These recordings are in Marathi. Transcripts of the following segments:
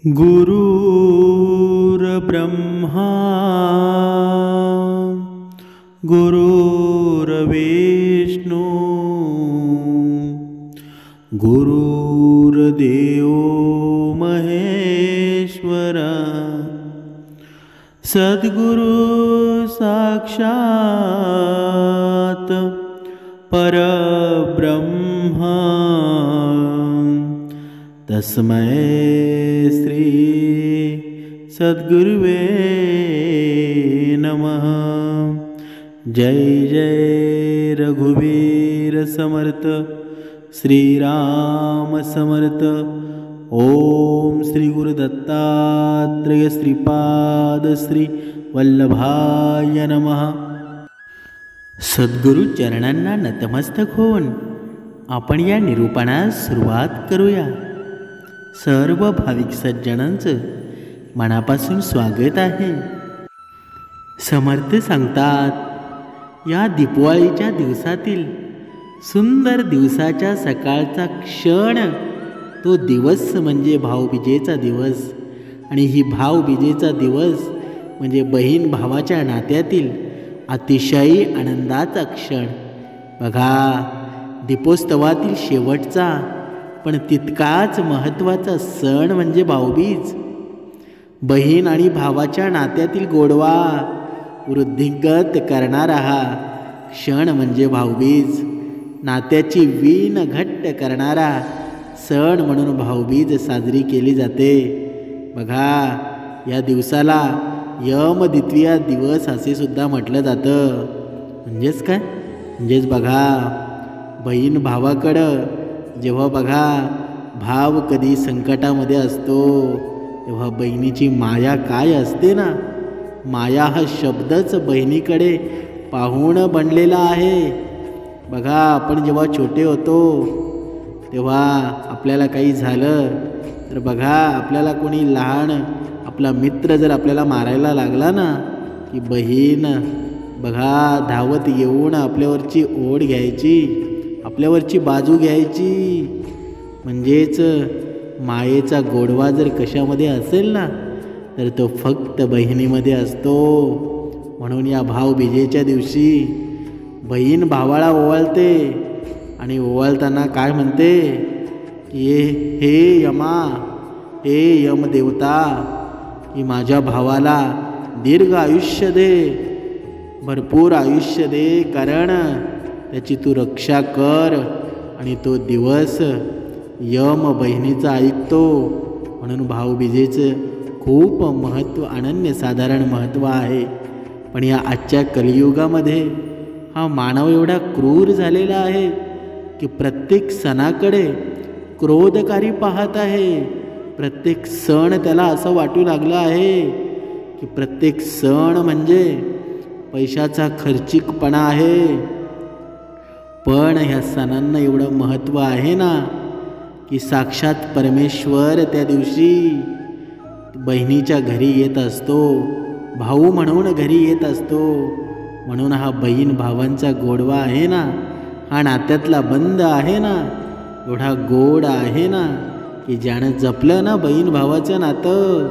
गुरुर्ब्रह्मा गुरुर्विष्णू गुरुर्देवो महेश्वरा सद्गुरु साक्षात् परब्रह्मा तस्मै श्री सद्गुरुवे नमः। जय जय रघुवीर समर्थ श्रीराम समर्थ। ओम श्री गुरुदत्तात्रेय श्रीपाद श्री वल्लभाय नमः। सद्गुरु चरणांना नतमस्तक होऊन आपण या निरूपणास सुरुवात करूया। सर्व भाविक सज्जनांचं मनापासून स्वागत आहे। समर्थ सांगतात, या दीपावलीच्या दिवसातील सुंदर दिवसाच्या सकाळचा क्षण तो दिवस म्हणजे भाऊबीजेचा दिवस। आणि ही भाऊबीजेचा दिवस म्हणजे बहीण भावाच्या नात्यातील अतिशय आनंदाचा क्षण। बघा, दीपोत्सवातील शेवटचा पण तितकाच महत्त्वाचा सण म्हणजे भाऊबीज। बहीण आणि भावाच्या नात्यातील गोडवा वृद्धिंगत करणारा हा क्षण म्हणजे भाऊबीज। नात्याची वीण घट्ट करणारा सण म्हणून भाऊबीज साजरी केली जाते। बघा, या दिवसाला यम द्वितीया दिवस असे सुद्धा म्हटलं जातं। म्हणजेच काय? म्हणजेच बघा, बहीण भावाकडं जेव्हा बघा भाव कधी संकटामध्ये असतो तेव्हा बहिणीची माया काय असते ना, माया हा शब्दच बहिणीकडे पाहून बनलेला आहे। बघा, आपण जेव्हा छोटे होतो तेव्हा आपल्याला काही झालं तर बघा, आपल्याला कोणी लहान आपला मित्र जर आपल्याला मारायला लागला ना, की बहीण बघा धावत येऊन आपल्यावरची ओढ घ्यायची, आपल्यावरची बाजू घ्यायची। म्हणजेच मायेचा गोडवा जर कशामध्ये असेल ना, तर तो फक्त बहिणीमध्ये असतो। म्हणून या भाऊबीजेच्या दिवशी बहीण भावाला ओवाळते आणि ओवाळताना काय म्हणते की हे यमा, हे यमदेवता, की माझ्या भावाला दीर्घ आयुष्य दे, भरपूर आयुष्य दे, कारण त्याची तू रक्षा कर। आणि तो दिवस यम बहिणीचा ऐकतो। म्हणून भाऊबीजेचं खूप महत्त्व, अनन्यसाधारण महत्त्व आहे। पण या आजच्या कलियुगामध्ये हा मानव एवढा क्रूर झालेला आहे की प्रत्येक सणाकडे क्रोधकारी पाहत आहे। प्रत्येक सण त्याला असं वाटू लागला आहे की प्रत्येक सण म्हणजे पैशाचा खर्चिकपणा आहे। पण ह्या सणांना एवढं महत्त्व आहे ना, की साक्षात परमेश्वर त्या दिवशी बहिणीच्या घरी येत असतो, भाऊ म्हणून घरी येत असतो। म्हणून हा बहीण भावांचा गोडवा आहे ना, हा नात्यातला बंध आहे ना, एवढा गोड आहे ना, की ज्यानं जपलं ना बहीण भावाचं नातं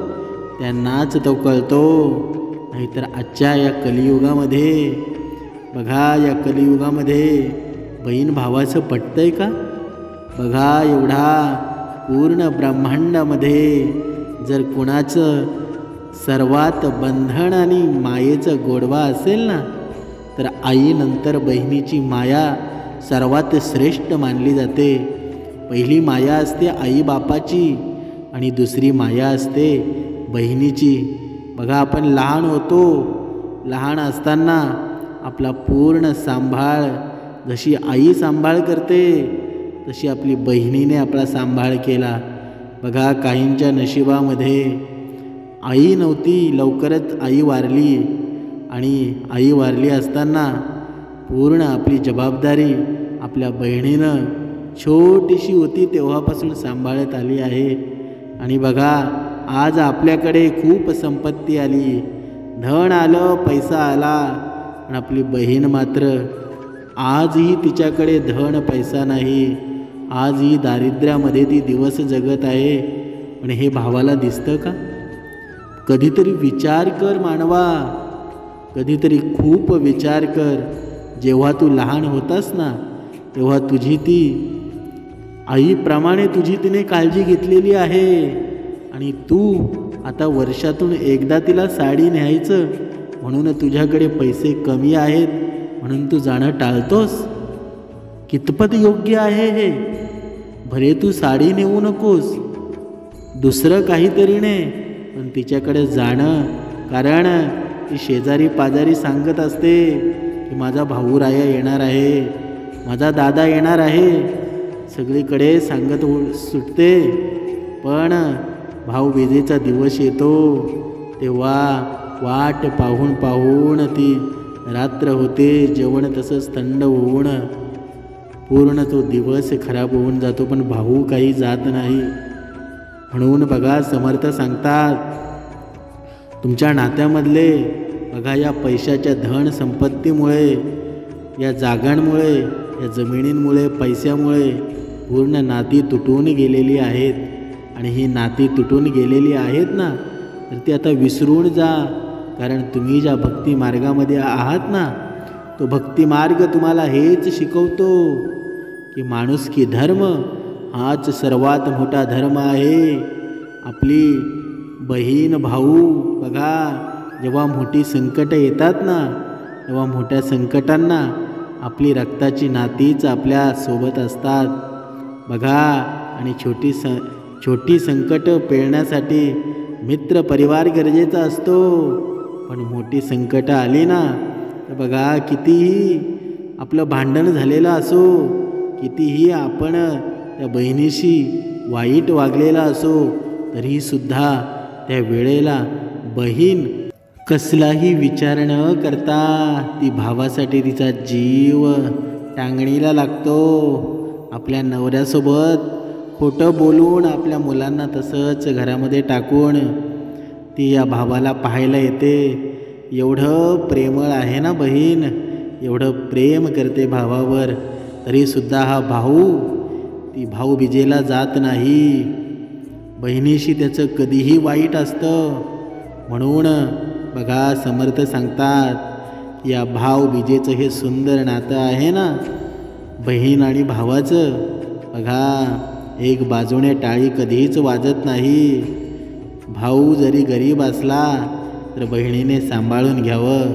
त्यांनाच तो कळतो। नाहीतर आजच्या या कलियुगामध्ये बघा, या कलियुगामध्ये बहीण भावाचं पटतंय का? बघा, एवढा पूर्ण ब्रह्मांडामध्ये जर कुणाचं सर्वात बंधन आणि मायेचं गोडवा असेल ना, तर आईनंतर बहिणीची माया सर्वात श्रेष्ठ मानली जाते। पहिली माया असते आई बापाची आणि दुसरी माया असते बहिणीची। बघा, आपण लहान होतो, लहान असताना आपला पूर्ण सांभाळ जशी आई सांभाळ करते तशी आपली बहिणीने आपला सांभाळ केला। बघा, काहींच्या नशिबामध्ये आई नव्हती, लवकरच आई वारली, आणि आई वारली असताना पूर्ण आपली जबाबदारी आपल्या बहिणीनं छोटीशी होती तेव्हापासून सांभाळत आली आहे। आणि बघा, आज आपल्याकडे खूप संपत्ती आली, धन आलं, पैसा आला, पण आपली बहीण मात्र आजही तिच्याकडे धन पैसा नाही, आजही दारिद्र्यामध्ये ती दिवस जगत आहे। पण हे भावाला दिसतं का? कधीतरी विचार कर मानवा, कधीतरी खूप विचार कर. जेव्हा तू लहान होतास ना, तेव्हा तुझी ती आईप्रमाणे तुझी तिने काळजी घेतलेली आहे. आणि तू आता वर्षातून एकदा तिला साडी न्यायचं म्हणून तुझ्याकडे पैसे कमी आहेत म्हणून तू जाणं टाळतोस. कितपत योग्य आहे हे? भले तू साडी नेऊ नकोस, दुसरं काहीतरी ने, पण तिच्याकडे जाणं. कारण ती शेजारी पाजारी सांगत असते की माझा भाऊ राया येणार आहे, माझा दादा येणार आहे, सगळीकडे सांगत सुटते. पण भाऊबीजेचा दिवस येतो तेव्हा वाट पाहून पाहून ती रात्र होते. जेवण तसंच थंड होऊन पूर्ण तो दिवस खराब होऊन जातो, पण भाऊ काही जात नाही. म्हणून बघा समर्थ सांगतात, तुमच्या नात्यामधले बघा या पैशाच्या धन संपत्तीमुळे, या जागांमुळे, या जमिनींमुळे, पैशामुळे पूर्ण नाती तुटून गेलेली आहेत. आणि ही नाती तुटून गेलेली आहेत ना, तर ती आता विसरून जा. कारण तुम्ही ज्या भक्ती मार्गामध्ये आहात ना, तो भक्ती मार्ग तुम्हाला हेच शिकवतो की माणुसकी धर्म हाच सर्वात मोठा धर्म आहे. आपली बहीण भाऊ बघा जेव्हा मोठी संकट येतात ना, तेव्हा मोठ्या संकटांना आपली रक्ताची नातीच आपल्या सोबत असतात बघा. आणि छोटी संकट पेलण्यासाठी मित्र परिवार गरजेचा असतो. पण मोठी संकट आली ना, तर बघा कितीही आपलं भांडण झालेलं असो, कितीही आपण त्या बहिणीशी वाईट वागलेला असो, तरीसुद्धा त्या वेळेला बहीण कसलाही विचार न करता ती भावासाठी तिचा जीव टांगणीला लागतो. आपल्या नवऱ्यासोबत खोटं बोलून, आपल्या मुलांना तसंच घरामध्ये टाकून ती या भावाला पाहायला येते. एवढं प्रेमळ आहे ना बहीण, एवढं प्रेम करते भावावर, तरीसुद्धा हा भाऊ ती भाऊबीजेला जात नाही. बहिणीशी त्याचं कधीही वाईट असतं. म्हणून बघा समर्थ सांगतात, या भाऊबीजेचं हे सुंदर नातं आहे ना बहीण आणि भावाचं, बघा एक बाजूने टाळी कधीच वाजत नाही. भाऊ जरी गरीब असला तर बहिणीने सांभाळून घ्यावं,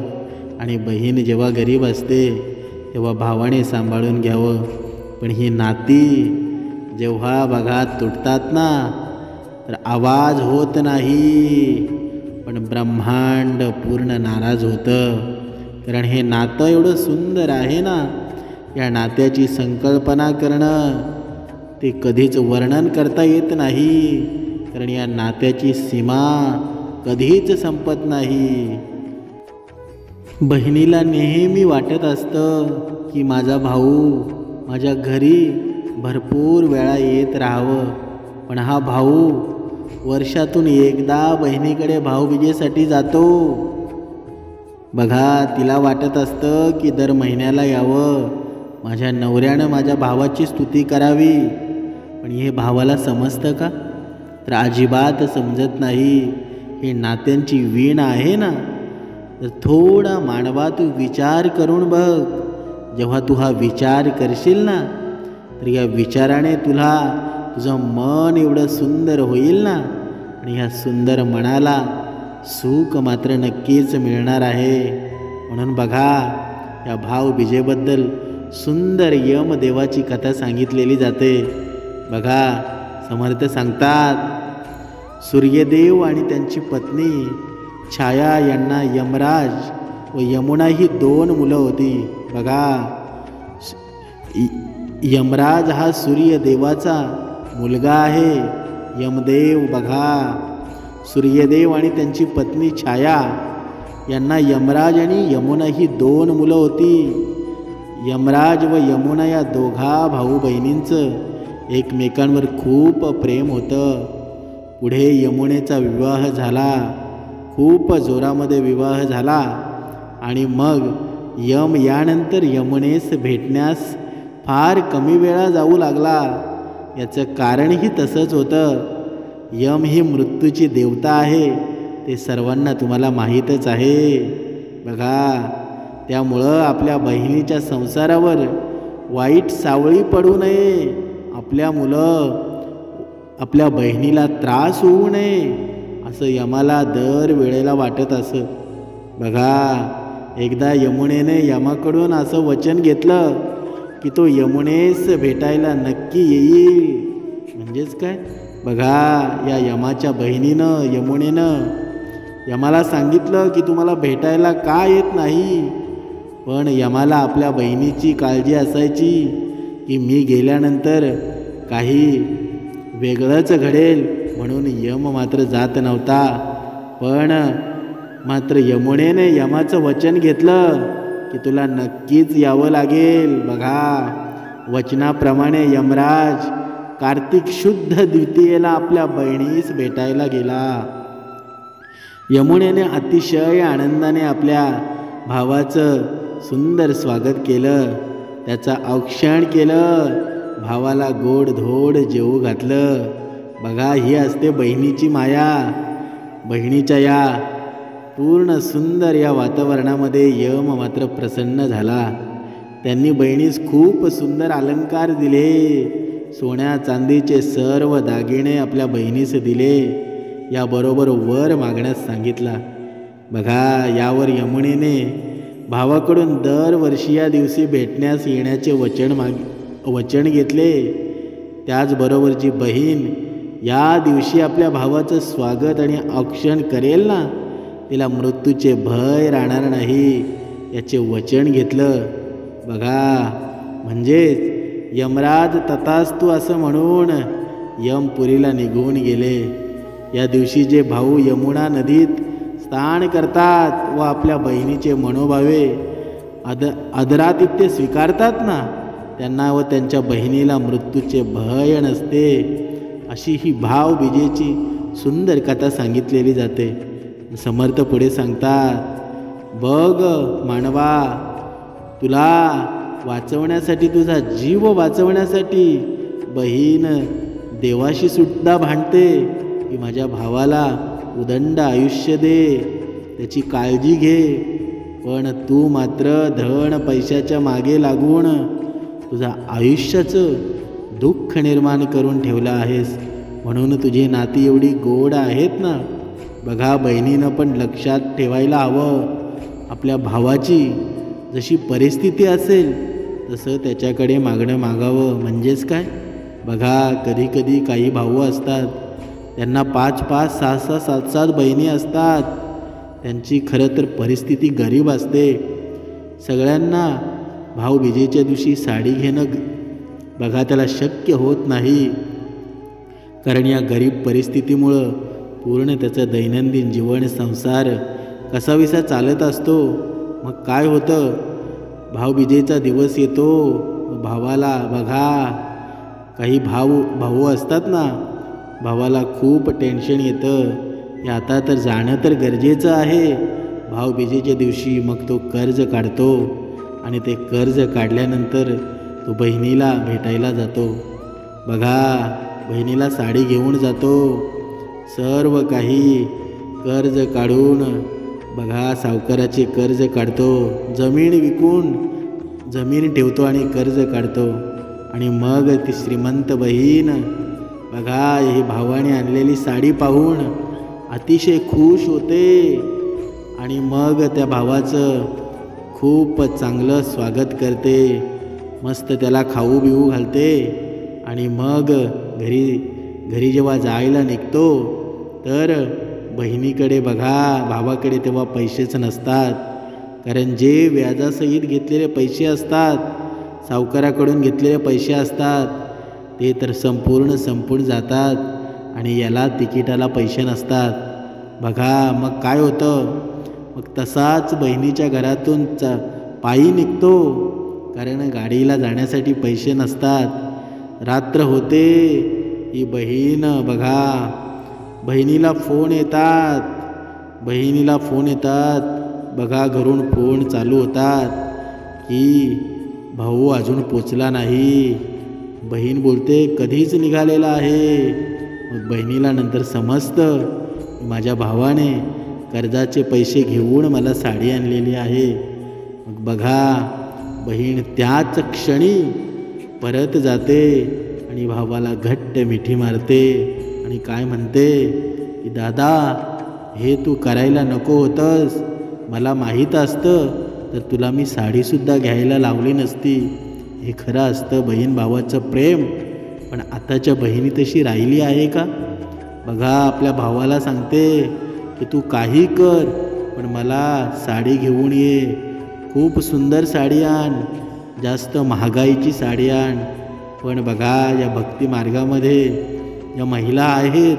आणि बहीण जेव्हा गरीब असते तेव्हा भावाने सांभाळून घ्यावं. पण ही नाती जेव्हा बघा तुटतात ना, तर आवाज होत नाही, पण ब्रह्मांड पूर्ण नाराज होतं. कारण हे नातं एवढं सुंदर आहे ना, या नात्याची संकल्पना करणं ते कधीच वर्णन करता येत नाही. कारण या नात्याची सीमा कधीच संपत नाही. बहिणीला नेहमी वाटत असतं की माझा भाऊ माझ्या घरी भरपूर वेळा येत राहावं. पण हा भाऊ वर्षातून एकदा बहिणीकडे भाऊबीजेसाठी जातो. बघा तिला वाटत असतं की दर महिन्याला यावं, माझ्या नवऱ्यानं माझ्या भावाची स्तुती करावी. पण हे भावाला समजतं का? तर अजिबात समजत नाही. हे नात्यांची वीण आहे ना, तर थोडा मानवा तू विचार करून बघ. जेव्हा तू हा विचार करशील ना, तर या विचाराने तुझं मन एवढं सुंदर होईल ना, आणि ह्या सुंदर मनाला सुख मात्र नक्कीच मिळणार आहे. म्हणून बघा या भाऊबीजेबद्दल सुंदर यमदेवाची कथा सांगितलेली जाते. बघा समर्थ सांगतात, सूर्यदेव आणि त्यांची पत्नी छाया यांना यमराज व यमुना ही 2 मुलं होती. बघा यमराज हा सूर्यदेवाचा मुलगा आहे. यमदेव बघा सूर्यदेव आणि त्यांची पत्नी छाया यांना यमराज आणि यमुना ही 2 मुलं होती. यमराज व यमुना या दोघा भाऊ बहिणींचं एकमेकांवर खूप प्रेम होतं. पुढे यमुनेचा विवाह झाला, खूप जोरामध्ये विवाह झाला. आणि मग यम यानंतर यमुनेस भेटण्यास फार कमी वेळा जाऊ लागला. याचं कारणही तसंच होतं. यम ही मृत्यूची देवता आहे, ते सर्वांना तुम्हाला माहीतच आहे. बघा, त्यामुळं आपल्या बहिणीच्या संसारावर वाईट सावळी पडू नये. आपल्या बहिणीला त्रास होऊ नये असं यमाला दर वेळेला वाटत असं. बघा, एकदा यमुनेने यमाकडून असं वचन घेतलं की तो यमुनेस भेटायला नक्की येईल. म्हणजेच काय, बघा, या यमाच्या बहिणीनं यमुनेनं यमाला सांगितलं की तुम्हाला भेटायला का येत नाही. पण यमाला आपल्या बहिणीची काळजी असायची की मी गेल्यानंतर काही वेगळंच घडेल, म्हणून यम मात्र जात नव्हता. पण मात्र यमुनेने यमाचं वचन घेतलं की तुला नक्कीच यावं लागेल. बघा, वचनाप्रमाणे यमराज कार्तिक शुद्ध द्वितीयेला आपल्या बहिणीस भेटायला गेला. यमुनेने अतिशय आनंदाने आपल्या भावाचं सुंदर स्वागत केलं, त्याचा औक्षण केलं, भावाला गोड धोड जेवू घातलं. बघा, ही असते बहिणीची माया. बहिणीच्या या पूर्ण सुंदर या वातावरणामध्ये यम मात्र प्रसन्न झाला. त्यांनी बहिणीस खूप सुंदर अलंकार दिले. सोन्या चांदीचे सर्व दागिने आपल्या बहिणीस दिले. याबरोबर वर मागण्यास सांगितला. बघा, यावर यमुनेने भावाकडून दरवर्षी या दिवशी भेटण्यास येण्याचे वचन घेतले. त्याचबरोबर जी बहीण या दिवशी आपल्या भावाचं स्वागत आणि औक्षण करेल ना, तिला मृत्यूचे भय राहणार नाही याचे वचन घेतलं. बघा, म्हणजेच यमराज तथास्तु असं म्हणून यमपुरीला निघून गेले. या दिवशी जे भाऊ यमुना नदीत स्नान करतात व आपल्या बहिणीचे मनोभावे आदरातिथ्य स्वीकारतात ना, त्यांना व त्यांच्या बहिणीला मृत्यूचे भय नसते, अशी ही भावबीजेची सुंदर कथा सांगितलेली जाते. समर्थ पुढे सांगतात, बघ मानवा, तुला वाचवण्यासाठी, तुझा जीव वाचवण्यासाठी बहीण देवाशी सुद्धा भांडते की माझ्या भावाला उदंड आयुष्य दे, त्याची काळजी घे. पण तू मात्र धन पैशाच्या मागे लागून तुझा आयुष्याचं दुःख निर्माण करून ठेवलं आहेस, म्हणून तुझी नाती एवढी गोड आहेत ना. बघा, बहिणीनं पण लक्षात ठेवायला हवं, आपल्या भावाची जशी परिस्थिती असेल तसं त्याच्याकडे मागणं मागावं. म्हणजेच काय, बघा, कधी कधी काही भाऊ असतात, त्यांना 5-5, 6-6, 7-7 बहिणी असतात. त्यांची खरं तर परिस्थिती गरीब असते. सगळ्यांना भाऊबीजेच्या दिवशी साडी घेणं बघा त्याला शक्य होत नाही, कारण या गरीब परिस्थितीमुळं पूर्ण त्याचं दैनंदिन जीवन संसार कसाविसा चालत असतो. मग काय होतं, भाऊबीजेचा दिवस येतो, भावाला बघा, काही भाऊ असतात ना, भावाला खूप टेन्शन येतं, हे आता तर जाणं तर गरजेचं आहे भाऊबीजेच्या दिवशी. मग तो कर्ज काढतो आणि ते कर्ज काढल्यानंतर तो बहिणीला भेटायला जातो. बघा, बहिणीला साडी घेऊन जातो, सर्व काही कर्ज काढून, बघा, सावकाराचे कर्ज काढतो, जमीन विकून जमीन ठेवतो आणि कर्ज काढतो. आणि मग ती श्रीमंत बहीण बघा, ही भावाने आणलेली साडी पाहून अतिशय खुश होते आणि मग त्या भावाचं खूप चांगलं स्वागत करते, मस्त त्याला खाऊ बिऊ घालते. आणि मग घरी जेव्हा जायला निघतो तर बहिणीकडे बघा, भावाकडे तेव्हा पैसेच नसतात, कारण जे व्याजासहित घेतलेले पैसे असतात, सावकाराकडून घेतलेले पैसे असतात, ते तर संपूर्ण जातात आणि याला तिकिटाला पैसे नसतात. बघा, मग काय होतं, मग तसाच बहिणीच्या घरातून पायी निघतो, कारण गाडीला जाण्यासाठी पैसे नसतात. रात्र होते, ही बहीण बघा, बहिणीला फोन येतात बघा, घरून फोन चालू होतात की भाऊ अजून पोचला नाही. बहीण बोलते, कधीच निघालेला आहे, मग बहिणीला नंतर समजतं माझ्या भावाने कर्जाचे पैसे घेऊन मला साडी आणलेली आहे. मग बघा बहीण त्याच क्षणी परत जाते आणि भावाला घट्ट मिठी मारते आणि काय म्हणते की दादा हे तू करायला नको होतंस, मला माहीत असतं तर तुला मी साडीसुद्धा घ्यायला लावली नसती. हे खरं असतं बहीण भावाचं प्रेम. पण आताच्या बहिणी तशी राहिली आहे का? बघा आपल्या भावाला सांगते की तू काही कर पण मला साडी घेऊन ये, खूप सुंदर साडी आण, जास्त महागाईची साडी आण. पण बघा या भक्ती मार्गामध्ये या महिला आहेत,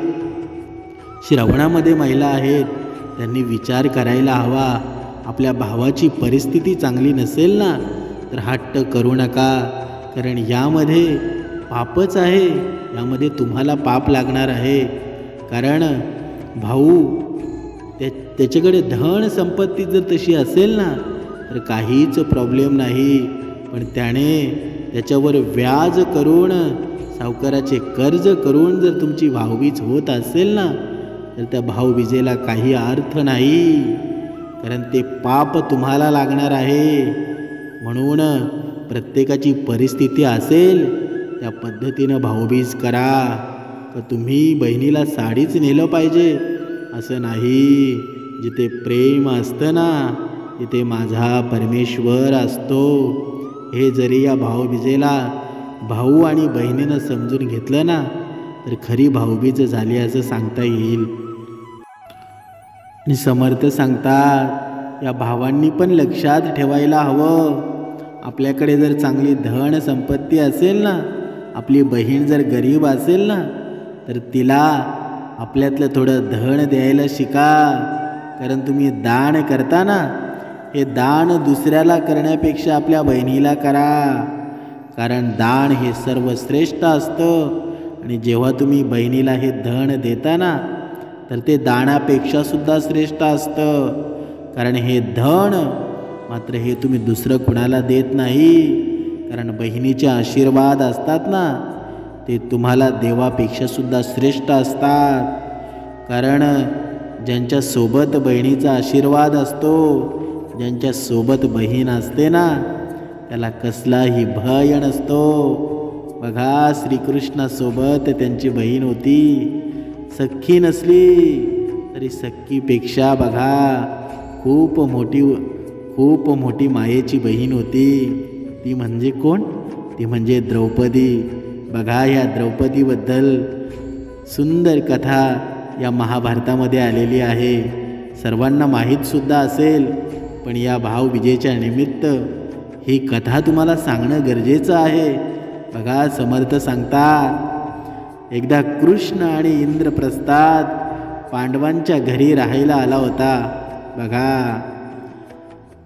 श्रवणामध्ये महिला आहेत, त्यांनी विचार करायला हवा. आपल्या भावाची परिस्थिती चांगली नसेल ना तर हट्ट करू नका, कारण यामध्ये पापच आहे, यामध्ये तुम्हाला पाप लागणार आहे. कारण भाऊ त्याच्याकडे धन संपत्ती जर तशी असेल ना तर काहीच प्रॉब्लेम नाही. पण त्याने त्याच्यावर व्याज करून सावकाराचे कर्ज करून जर तुमची भाऊबीज होत असेल ना तर त्या भाऊबीजेला काही अर्थ नाही, कारण ते पाप तुम्हाला लागणार आहे. म्हणून प्रत्येकाची परिस्थिती असेल त्या पद्धतीनं भाऊबीज करा. तर तुम्ही बहिणीला साडीच नेलं पाहिजे असं नाही. जिथे प्रेम असतं ना तिथे माझा परमेश्वर असतो. हे जरी या भाऊबीजेला भाऊ आणि बहिणीनं समजून घेतलं ना तर खरी भाऊबीज झाली असं सांगता येईल. आणि समर्थ सांगतात या भावांनी पण लक्षात ठेवायला हवं, आपल्याकडे जर चांगली धन संपत्ती असेल ना, आपली बहीण जर गरीब असेल ना तर तिला आपल्यातलं थोडं धन द्यायला शिका. कारण तुम्ही दान करता ना, हे दान दुसऱ्याला करण्यापेक्षा आपल्या बहिणीला करा, कारण दान हे सर्वश्रेष्ठ असतं. आणि जेव्हा तुम्ही बहिणीला हे धन देता ना तर ते दानापेक्षा सुद्धा श्रेष्ठ असतं. कारण हे धन मात्र हे तुम्ही दुसरं कुणाला देत नाही, कारण बहिणीचे आशीर्वाद असतात ना ते तुम्हाला देवापेक्षा सुद्धा श्रेष्ठ असतात. कारण ज्यांच्यासोबत बहिणीचा आशीर्वाद असतो, ज्यांच्यासोबत बहीण असते ना त्याला कसलाही भय नसतो. बघा श्रीकृष्णासोबत त्यांची बहीण होती, सख्खी नसली तरी सख्खीपेक्षा बघा खूप मोठी मायेची बहीण होती. ती म्हणजे कोण? ती म्हणजे द्रौपदी. बघा ह्या द्रौपदीबद्दल सुंदर कथा या महाभारतामध्ये आलेली आहे. सर्वांना माहीतसुद्धा असेल, पण या भाऊबीजेच्या निमित्त ही कथा तुम्हाला सांगणं गरजेचं आहे. बघा समर्थ सांगतात एकदा कृष्ण आणि इंद्रप्रस्थात पांडवांच्या घरी राहायला आला होता. बघा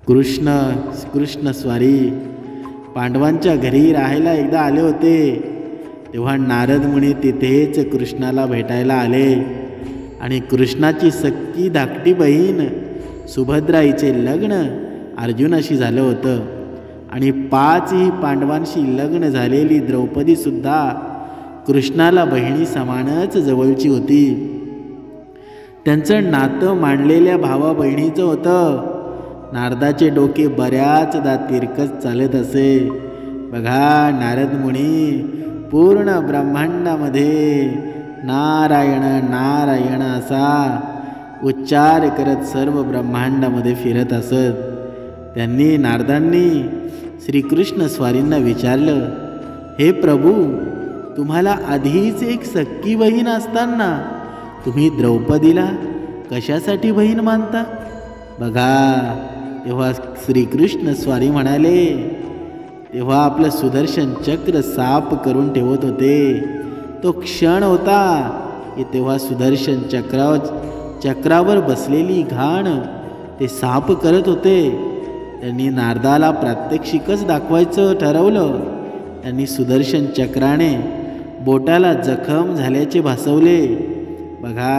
कृष्ण पांडवांच्या घरी राहायला एकदा आले होते. तेव्हा नारद मुनी तिथेच कृष्णाला भेटायला आले आणि कृष्णाची सख्खी धाकटी बहीण सुभद्रा हिचे लग्न अर्जुनाशी झालं होतं. आणि 5ही पांडवांशी लग्न झालेली द्रौपदीसुद्धा कृष्णाला बहिणी समानच जवळची होती. त्यांचं नातं मांडलेल्या भावा बहिणीचं होतं. नारदाचे डोके बऱ्याचदा तिरकस चालत असे. बघा नारद मुनी पूर्ण ब्रह्मांडामध्ये नारायण नारायण असा उच्चार करत सर्व ब्रह्मांडामध्ये फिरत असत. त्यांनी नारदांनी श्रीकृष्ण स्वारींना विचारलं, हे प्रभू, तुम्हाला आधीच एक सख्खी बहीण असताना तुम्ही द्रौपदीला कशासाठी बहीण मानता? बघा तेव्हा श्रीकृष्ण स्वारी म्हणाले, तेव्हा आपलं सुदर्शन चक्र साफ करून ठेवत होते. तो क्षण होता की तेव्हा सुदर्शन चक्रावर बसलेली घाण ते साफ करत होते. त्यांनी नारदाला प्रात्यक्षिकच दाखवायचं ठरवलं. त्यांनी सुदर्शन चक्राने बोटाला जखम झाल्याचे भासवले. बघा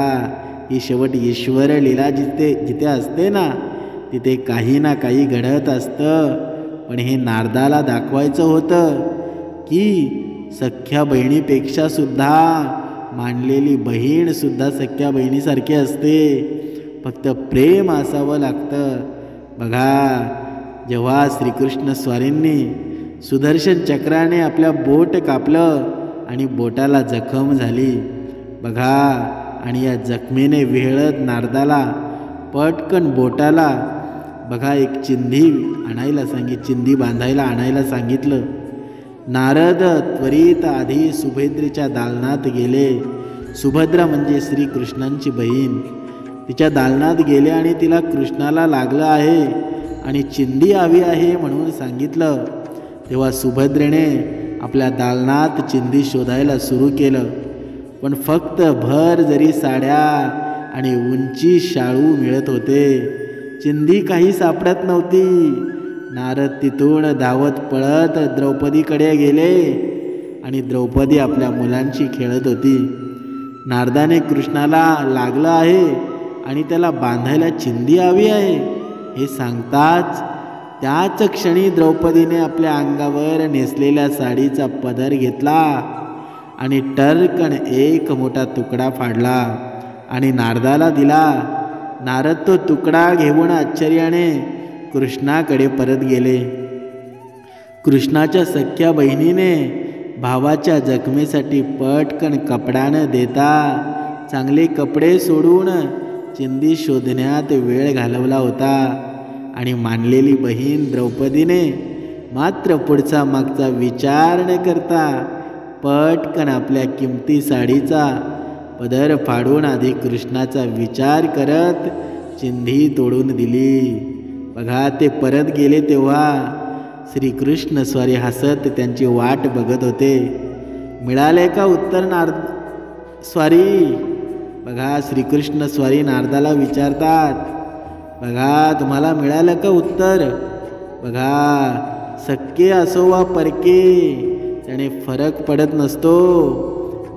ही शेवट ईश्वर लीला जिथे असते ना तिथे काही ना काही घडत असतं. पण हे नारदाला दाखवायचं होतं की सख्ख्या बहिणीपेक्षा सुद्धा मानलेली बहीण सुद्धा सख्या बहिणीसारखी असते, फक्त प्रेम असावं लागतं. बघा, जेव्हा श्रीकृष्ण स्वारींनी सुदर्शन चक्राने आपल्या बोट कापलं आणि बोटाला जखम झाली. बघा, आणि या जखमेने विहळत नारदाला पटकन बोटाला बघा एक चिंधी बांधायला आणायला सांगितलं. नारद त्वरित आधी सुभद्रेच्या दालनात गेले. सुभद्रा म्हणजे श्रीकृष्णांची बहीण. तिच्या दालनात गेले आणि तिला कृष्णाला लागलं आहे आणि चिंधी हवी आहे म्हणून सांगितलं. तेव्हा सुभद्रेने आपल्या दालनात चिंधी शोधायला सुरू केलं, पण फक्त भर जरी साड्या आणि उंची शाळू मिळत होते, चिंधी काही सापडत नव्हती. नारद तिथून धावत पळत द्रौपदीकडे गेले आणि द्रौपदी आपल्या मुलांशी खेळत होती. नारदाने कृष्णाला लागलं आहे आणि त्याला बांधायला चिंधी हवी आहे हे सांगताच त्याच क्षणी द्रौपदीने आपल्या अंगावर नेसलेल्या साडीचा पदर घेतला आणि टर्कन एक मोठा तुकडा फाडला आणि नारदाला दिला. नारद तो तुकडा घेऊन आश्चर्याने कृष्णाकडे परत गेले. कृष्णाच्या सख्या बहिणीने भावाच्या जखमेसाठी पटकन कपडा न देता चांगले कपडे सोडून चिंधी शोधण्यात वेळ घालवला होता. आणि मानलेली बहीण द्रौपदीने मात्र पुढचा मागचा विचार न करता पटकन आपल्या किमती साडीचा पदर फाडून आधी कृष्णाचा विचार करत चिंधी तोडून दिली. बघा, ते परत गेले तेव्हा श्रीकृष्ण स्वारी हसत त्यांची वाट बघत होते. मिळाले का उत्तर स्वारी? बघा, श्रीकृष्ण स्वारी नारदाला विचारतात, बघा तुम्हाला मिळालं का उत्तर? बघा, सक्के असो वा परके त्याने फरक पडत नसतो.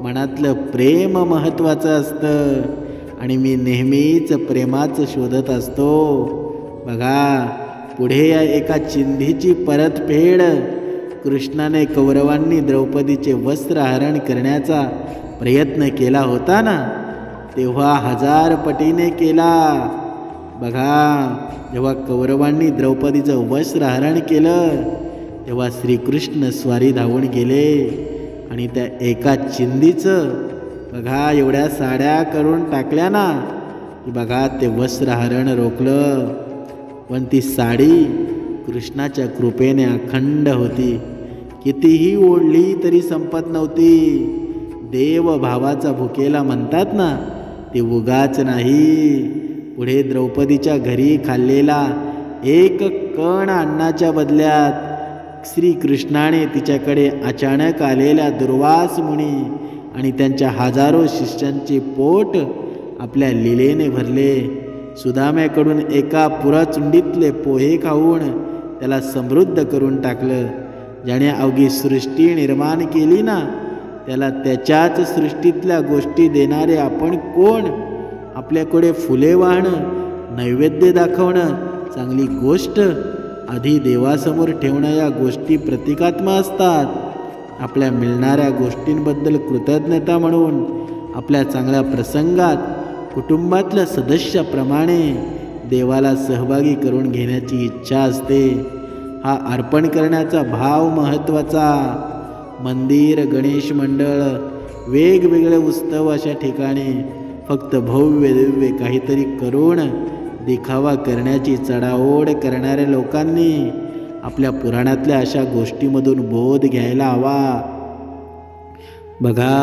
मनातलं प्रेम महत्त्वाचं असतं आणि मी नेहमीच प्रेमाचं शोधत असतो. बघा, पुढे या एका चिंधीची परतफेड कृष्णाने कौरवांनी द्रौपदीचे वस्त्रहरण करण्याचा प्रयत्न केला होता ना, तेव्हा 1000 पटीने केला. बघा, जेव्हा कौरवांनी द्रौपदीचं वस्त्रहरण केलं तेव्हा श्रीकृष्ण स्वारी धावून गेले आणि त्या एका चिंधीचं बघा एवढ्या साड्या करून टाकल्या ना की बघा ते वस्त्रहरण रोखलं. पण ती साडी कृष्णाच्या कृपेने अखंड होती. कितीही ओढली तरी संपत नव्हती. देव भावाचा भुकेला म्हणतात ना, ते उगाच नाही. पुढे द्रौपदीच्या घरी खाल्लेला एक कण अन्नाच्या बदल्यात श्रीकृष्णाने तिच्याकडे अचानक आलेल्या दुर्वास मुनी आणि त्यांच्या हजारो शिष्यांचे पोट आपल्या लीलेने भरले. सुदाम्याकडून एका पुराचुंडीतले पोहे खाऊन त्याला समृद्ध करून टाकलं. ज्याने अवघी सृष्टी निर्माण केली ना, त्याला त्याच्याच सृष्टीतल्या गोष्टी देणारे आपण कोण? आपल्याकडे फुले वाहणं, नैवेद्य दाखवणं चांगली गोष्ट, आधी देवासमोर ठेवणं या गोष्टी प्रतिकात्मा असतात. आपल्या मिळणाऱ्या गोष्टींबद्दल कृतज्ञता म्हणून आपल्या चांगल्या प्रसंगात कुटुंबातल्या सदस्याप्रमाणे देवाला सहभागी करून घेण्याची इच्छा असते. हा अर्पण करण्याचा भाव महत्त्वाचा. मंदिर, गणेश मंडळ, वेगवेगळे उत्सव अशा ठिकाणी फक्त भव्य दिव्य काहीतरी करून दिखावा करण्याची चढाओढ करणाऱ्या लोकांनी आपल्या पुराणातल्या अशा गोष्टीमधून बोध घ्यायला हवा. बघा,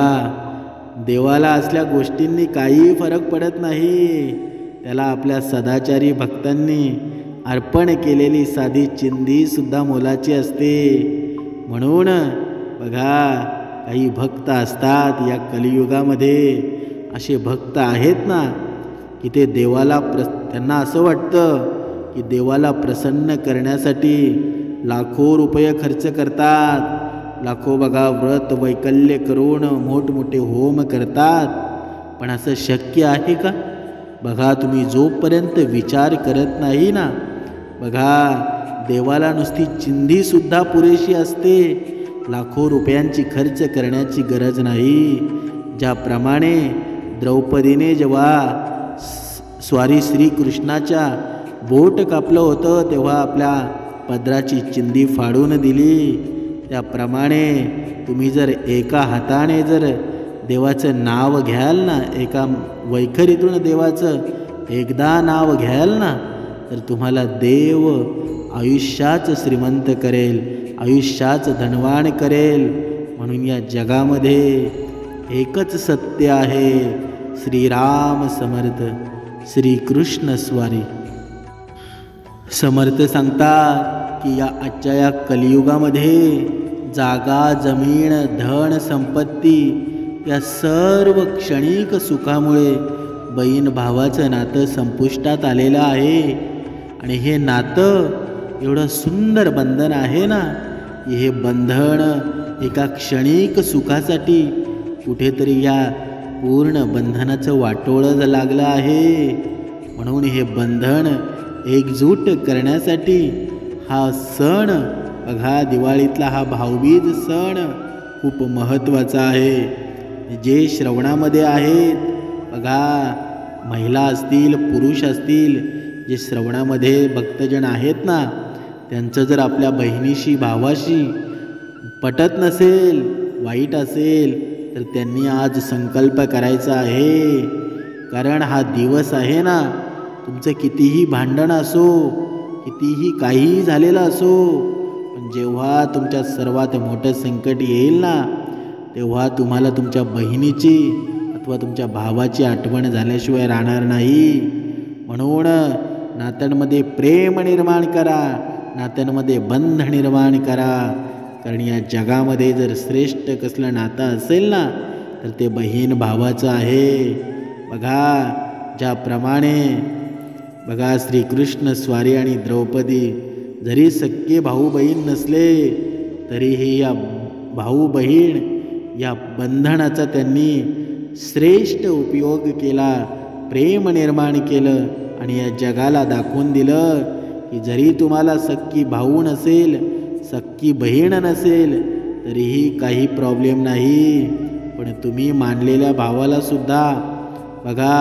देवाला असल्या गोष्टींनी काही फरक पडत नाही. त्याला आपल्या सदाचारी भक्तांनी अर्पण केलेली साधी चिंधी सुद्धा मोलाची असते. म्हणून बघा, काही भक्त असतात या कलियुगामध्ये, असे भक्त आहेत ना की ते देवाला त्यांना असं वाटतं की देवाला प्रसन्न करण्यासाठी लाखो रुपये खर्च करतात. लाखो बघा व्रत वैकल्य करून मोठमोठे होम करतात. पण असं शक्य आहे का? बघा, तुम्ही जोपर्यंत विचार करत नाही ना, बघा देवाला नुसती चिंधीसुद्धा पुरेशी असते. लाखो रुपयांची खर्च करण्याची गरज नाही. ज्याप्रमाणे द्रौपदीने जेव्हा स्वारी श्रीकृष्णाच्या बोट कापलं होतं तेव्हा आपल्या पदराची चिंधी फाडून दिली, त्याप्रमाणे तुम्ही जर एका हाताने जर देवाचं नाव घ्याल ना, एका वैखरीतून देवाचं एकदा नाव घ्याल ना, तर तुम्हाला देव आयुष्याच श्रीमंत करेल, आयुष्याच धनवान करेल. म्हणून या जगामध्ये एकच सत्य आहे, श्रीराम समर्थ, श्रीकृष्ण स्वारी. समर्थ सांगतात की या आजच्या या कलियुगामध्ये जागा, जमीन, धन, संपत्ती या सर्व क्षणिक सुखामुळे बहीण भावाचं नातं संपुष्टात आलेलं आहे. आणि हे नातं एवढं सुंदर बंधन आहे ना, की हे बंधन एका क्षणिक सुखासाठी कुठेतरी या पूर्ण बंधनाचं वाटोळं लागलं आहे. म्हणून हे बंधन एकजूट करण्यासाठी हा सण बघा, दिवाळीतला हा भाऊबीज सण खूप महत्त्वाचा आहे. जे श्रवणामध्ये आहेत बघा, महिला असतील, पुरुष असतील, जे श्रवणामध्ये भक्तजन आहेत ना, त्यांचं जर आपल्या बहिणीशी, भावाशी पटत नसेल, वाईट असेल, तर त्यांनी आज संकल्प करायचा आहे. कारण हा दिवस आहे ना, तुमचं कितीही भांडण असो, कितीही काहीही झालेलं असो, पण जेव्हा तुमच्या सर्वात मोठं संकट येईल ना, तेव्हा तुम्हाला तुमच्या बहिणीची अथवा तुमच्या भावाची आठवण झाल्याशिवाय राहणार नाही. म्हणून नात्यांमध्ये प्रेम निर्माण करा, नात्यांमध्ये बंध निर्माण करा. कारण या जगामध्ये जर श्रेष्ठ कसलं नातं असेल ना, तर ते बहीण भावाचं आहे. बघा, ज्याप्रमाणे बघा श्रीकृष्ण स्वारी आणि द्रौपदी जरी सख्खे भाऊ बहीण नसले, तरीही या भाऊ बहीण या बंधनाचा त्यांनी श्रेष्ठ उपयोग केला, प्रेम निर्माण केलं आणि या जगाला दाखवून दिलं की जरी तुम्हाला सख्खी भाऊ नसेल, सख्खी बहीण नसेल, तरीही काही प्रॉब्लेम नाही. पण तुम्ही मानलेल्या भावाला सुद्धा बघा,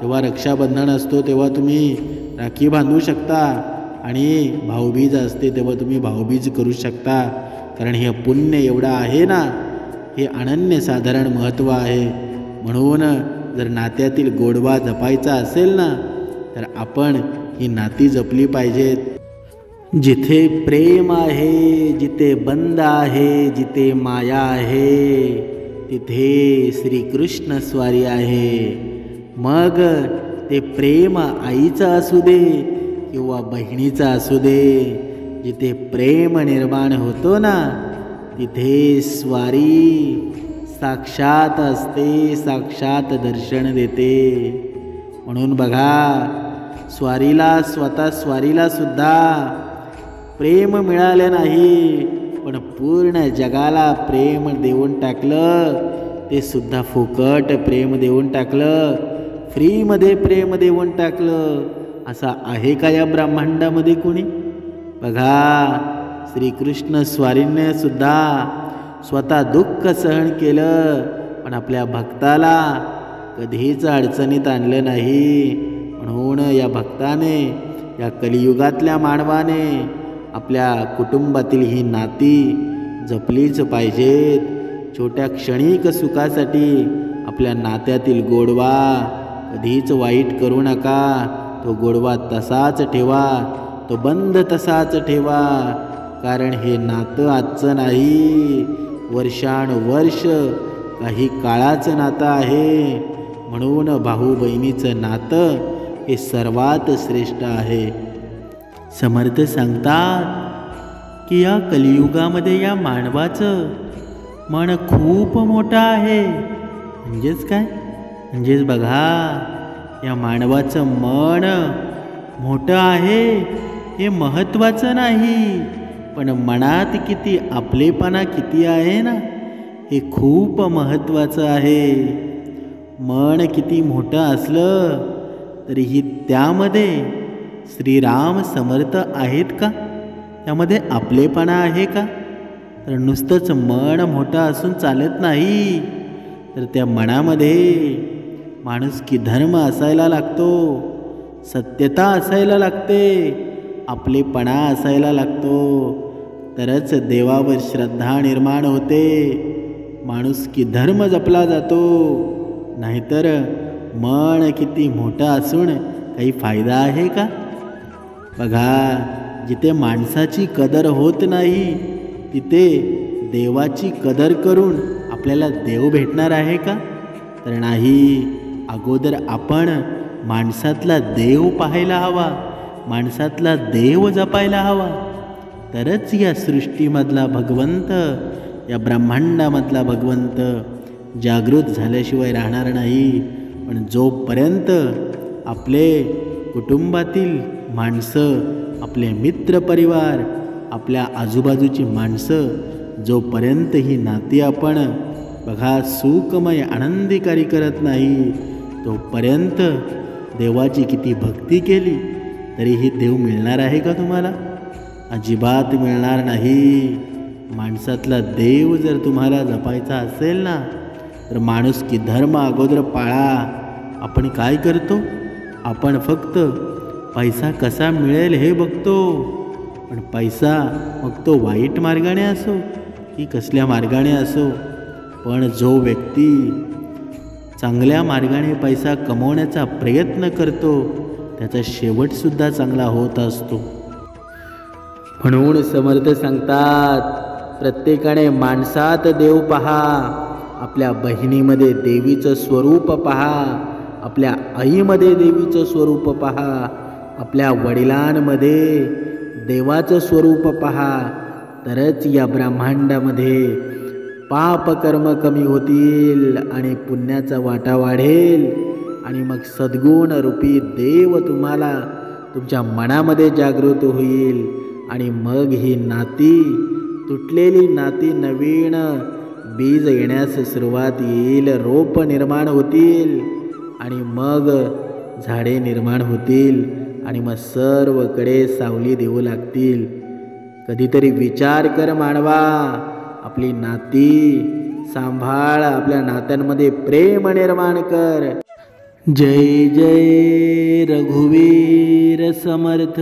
जेव्हा रक्षाबंधन असतो तेव्हा तुम्ही राखी बांधू शकता आणि भाऊबीज असते तेव्हा तुम्ही भाऊबीज करू शकता. कारण हे पुण्य एवढं आहे ना, हे अनन्यसाधारण महत्त्व आहे. म्हणून जर नात्यातील गोडवा जपायचा असेल ना, तर आपण ही नाती जपली पाहिजेत. जिथे प्रेम आहे, जिथे बंध आहे, जिथे माया आहे, तिथे श्रीकृष्ण स्वारी आहे. मग ते प्रेम आईचं असू दे किंवा बहिणीचं असू दे, जिथे प्रेम निर्माण होतो ना, तिथे स्वारी साक्षात असते, साक्षात दर्शन देते. म्हणून बघा, स्वारीला सुद्धा प्रेम मिळाले नाही, पण पूर्ण जगाला प्रेम देऊन टाकलं. ते सुद्धा फुकट प्रेम देऊन टाकलं, फ्रीमध्ये प्रेम देऊन टाकलं. असा आहे का या ब्रह्मांडामध्ये कोणी? बघा, श्रीकृष्ण स्वारीने सुद्धा स्वतः दुःख सहन केलं, पण आपल्या भक्ताला कधीच अडचणीत आणलं नाही. म्हणून या भक्ताने, या कलियुगातल्या मानवाने आपल्या कुटुंबातील ही नाती जपलीच पाहिजेत. छोट्या क्षणिक सुखासाठी आपल्या नात्यातील गोडवा कधीच वाईट करू नका. तो गोडवा तसाच ठेवा, तो बंध तसाच ठेवा. कारण हे नातं आजचं नाही, वर्षानुवर्ष काही काळाचं नातं आहे. म्हणून भाऊ बहिणीचं नातं हे सर्वात श्रेष्ठ आहे. समर्थ सांगतात की या कलियुगामध्ये या मानवाचं मन खूप मोठं आहे. म्हणजेच काय? म्हणजेच बघा, या मानवाचं मन मोठं आहे हे महत्त्वाचं नाही, पण मनात किती आपलेपणा किती आहे ना, हे खूप महत्त्वाचं आहे. मन किती मोठं असलं तरीही त्यामध्ये श्रीराम समर्थ आहेत का? त्यामध्ये आपलेपणा आहे का? तर नुसतंच मन मोठं असून चालत नाही, तर त्या मनामध्ये माणुसकी धर्म असायला लागतो, सत्यता असायला लागते, आपलेपणा असायला लागतो, तरच देवावर श्रद्धा निर्माण होते, माणुसकी धर्म जपला जातो. नाहीतर मन किती मोठं असून काही फायदा आहे का? बघा, जिथे माणसाची कदर होत नाही तिथे देवाची कदर करून आपल्याला देव भेटणार आहे का? तर नाही. अगोदर आपण माणसातला देव पाहायला हवा, माणसातला देव जपायला हवा, तरच या सृष्टीमधला भगवंत, या ब्रह्मांडामधला भगवंत जागृत झाल्याशिवाय राहणार नाही. पण जोपर्यंत आपले कुटुंबातील माणसं, आपले मित्रपरिवार, आपल्या आजूबाजूची माणसं, जोपर्यंत ही नाती आपण बघा सुखमय आनंदीकारी करत नाही, तोपर्यंत देवाची किती भक्ती केली तरीही देव मिळणार आहे का तुम्हाला? अजिबात मिळणार नाही. माणसातला देव जर तुम्हाला जपायचा असेल ना, तर माणुसकी धर्म अगोदर पाळा. आपण काय करतो? आपण फक्त पैसा कसा मिळेल हे बघतो. पण पैसा मग तो वाईट मार्गाने असो की कसल्या मार्गाने असो, पण जो व्यक्ती चांगल्या मार्गाने पैसा कमवण्याचा प्रयत्न करतो त्याचा शेवटसुद्धा चांगला होत असतो. म्हणून समर्थ सांगतात, प्रत्येकाने माणसात देव पहा, आपल्या बहिणीमध्ये देवीचं स्वरूप पहा, आपल्या आईमध्ये देवीचं स्वरूप पहा, आपल्या वडिलांमध्ये देवाचं स्वरूप पहा, तरच या ब्रह्मांडामध्ये पाप कर्म कमी होतील आणि पुण्याचा वाटा वाढेल आणि मग सद्गुण रूपी देव तुम्हाला तुमच्या मनामध्ये जागृत होईल आणि मग ही नाती, तुटलेली नाती नवीन बीज येण्यास सुरुवात येईल, रोप निर्माण होतील आणि मग झाडे निर्माण होतील आणि मग सर्वकडे सावली देऊ लागतील. कधीतरी विचार कर मानवा, आपली नाती सांभाळ, आपल्या नात्यांमध्ये प्रेम निर्माण कर. जय जय रघुवीर समर्थ.